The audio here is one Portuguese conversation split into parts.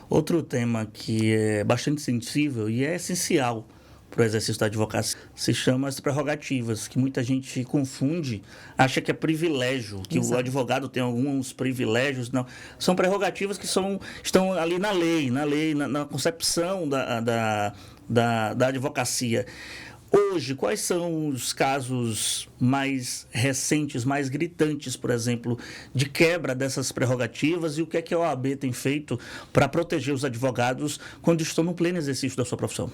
Outro tema que é bastante sensível e é essencial para o exercício da advocacia se chama as prerrogativas, que muita gente confunde, acha que é privilégio, que Exato. O advogado tem alguns privilégios. Não, são prerrogativas que estão ali na lei, na concepção da advocacia. Hoje, quais são os casos mais recentes, mais gritantes, por exemplo, de quebra dessas prerrogativas e o que é que a OAB tem feito para proteger os advogados quando estão no pleno exercício da sua profissão?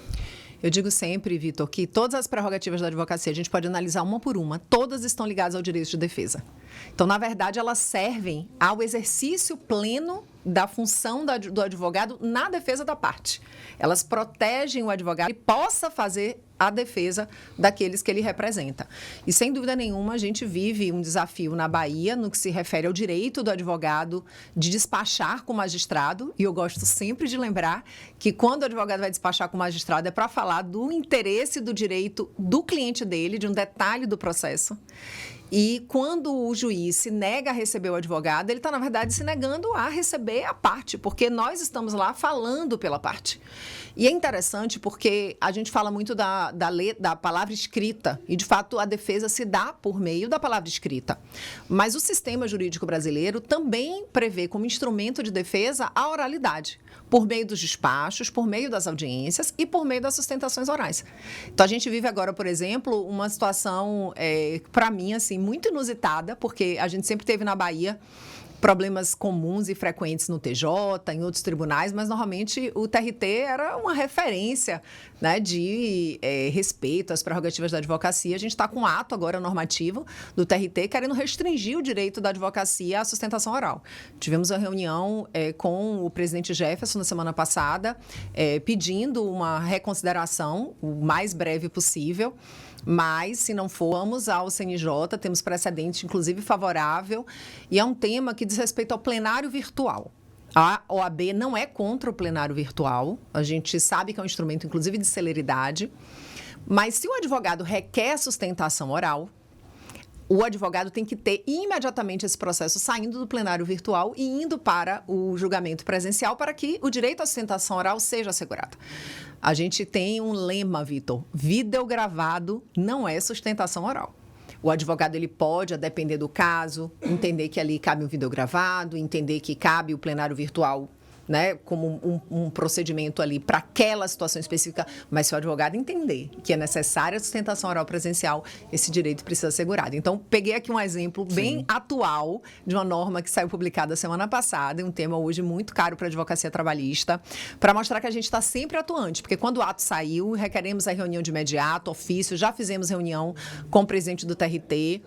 Eu digo sempre, Vitor, que todas as prerrogativas da advocacia, a gente pode analisar uma por uma, todas estão ligadas ao direito de defesa. Então, na verdade, elas servem ao exercício pleno da função do advogado na defesa da parte. Elas protegem o advogado e possa fazer a defesa daqueles que ele representa. E, sem dúvida nenhuma, a gente vive um desafio na Bahia no que se refere ao direito do advogado de despachar com o magistrado. E eu gosto sempre de lembrar que quando o advogado vai despachar com o magistrado é para falar do interesse do direito do cliente dele, de um detalhe do processo. E quando o juiz se nega a receber o advogado, ele está, na verdade, se negando a receber a parte, porque nós estamos lá falando pela parte. E é interessante porque a gente fala muito da palavra escrita, e, de fato, a defesa se dá por meio da palavra escrita. Mas o sistema jurídico brasileiro também prevê como instrumento de defesa a oralidade, por meio dos despachos, por meio das audiências e por meio das sustentações orais. Então, a gente vive agora, por exemplo, uma situação, para mim, assim, muito inusitada, porque a gente sempre teve na Bahia problemas comuns e frequentes no TJ, em outros tribunais, mas normalmente o TRT era uma referência, né, de respeito às prerrogativas da advocacia. A gente está com um ato agora normativo do TRT querendo restringir o direito da advocacia à sustentação oral. Tivemos uma reunião com o presidente Jefferson na semana passada, pedindo uma reconsideração o mais breve possível. Mas, se não for, vamos ao CNJ, temos precedente, inclusive, favorável, e é um tema que diz respeito ao plenário virtual. A OAB não é contra o plenário virtual, a gente sabe que é um instrumento, inclusive, de celeridade, mas se o advogado requer sustentação oral, o advogado tem que ter imediatamente esse processo saindo do plenário virtual e indo para o julgamento presencial para que o direito à sustentação oral seja assegurado. A gente tem um lema, Vitor: vídeo gravado não é sustentação oral. O advogado ele pode, a depender do caso, entender que ali cabe um vídeo gravado, entender que cabe o plenário virtual, né, como um procedimento ali para aquela situação específica, mas se o advogado entender que é necessária a sustentação oral presencial, esse direito precisa ser assegurado. Então, peguei aqui um exemplo bem atual de uma norma que saiu publicada semana passada, e um tema hoje muito caro para a advocacia trabalhista, para mostrar que a gente está sempre atuante, porque quando o ato saiu, requeremos a reunião de imediato, ofício, já fizemos reunião com o presidente do TRT,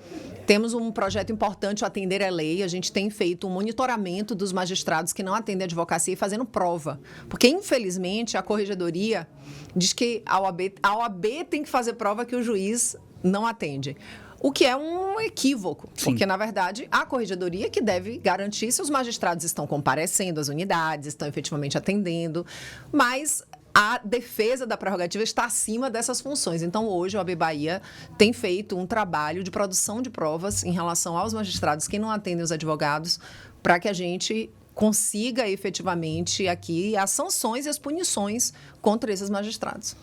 temos um projeto importante, o Atender a Lei, a gente tem feito um monitoramento dos magistrados que não atendem a advocacia e fazendo prova. Porque, infelizmente, a corregedoria diz que a OAB tem que fazer prova que o juiz não atende. O que é um equívoco, Sim. Porque, na verdade, a corregedoria que deve garantir se os magistrados estão comparecendo às unidades, estão efetivamente atendendo, mas a defesa da prerrogativa está acima dessas funções. Então, hoje, a OAB Bahia tem feito um trabalho de produção de provas em relação aos magistrados que não atendem os advogados, para que a gente consiga efetivamente aqui as sanções e as punições contra esses magistrados.